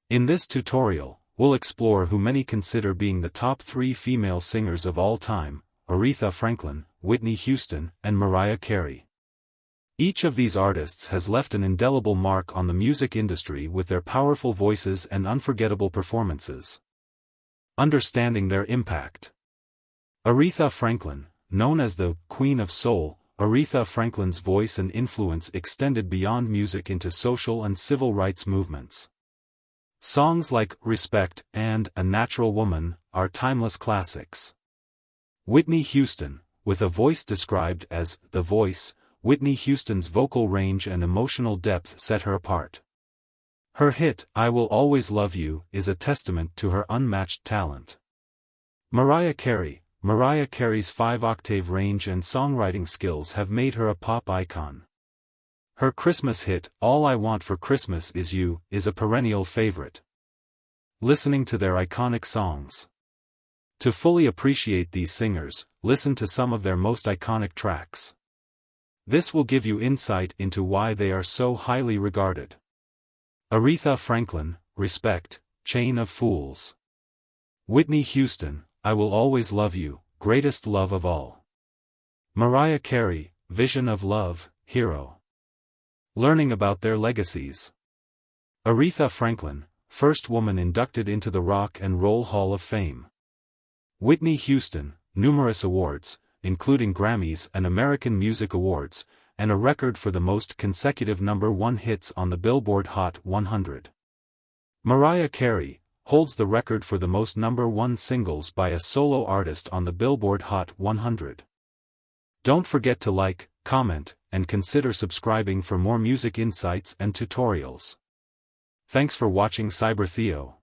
In this tutorial, we'll explore who many consider being the top 3 female singers of all time: Aretha Franklin, Whitney Houston, and Mariah Carey. Each of these artists has left an indelible mark on the music industry with their powerful voices and unforgettable performances. Understanding their impact. Aretha Franklin, known as the Queen of Soul, Aretha Franklin's voice and influence extended beyond music into social and civil rights movements. Songs like Respect and A Natural Woman are timeless classics. Whitney Houston, with a voice described as the voice, Whitney Houston's vocal range and emotional depth set her apart. Her hit, I Will Always Love You, is a testament to her unmatched talent. Mariah Carey. Mariah Carey's 5-octave range and songwriting skills have made her a pop icon. Her Christmas hit, All I Want for Christmas Is You, is a perennial favorite. Listening to their iconic songs. To fully appreciate these singers, listen to some of their most iconic tracks. This will give you insight into why they are so highly regarded. Aretha Franklin, Respect, Chain of Fools. Whitney Houston, I Will Always Love You, Greatest Love of All. Mariah Carey, Vision of Love, Hero. Learning about their legacies. Aretha Franklin, first woman inducted into the Rock and Roll Hall of Fame. Whitney Houston, numerous awards, including Grammys and American Music Awards, and a record for the most consecutive #1 hits on the Billboard Hot 100. Mariah Carey holds the record for the most #1 singles by a solo artist on the Billboard Hot 100. Don't forget to like, comment, and consider subscribing for more music insights and tutorials. Thanks for watching CyberTheo.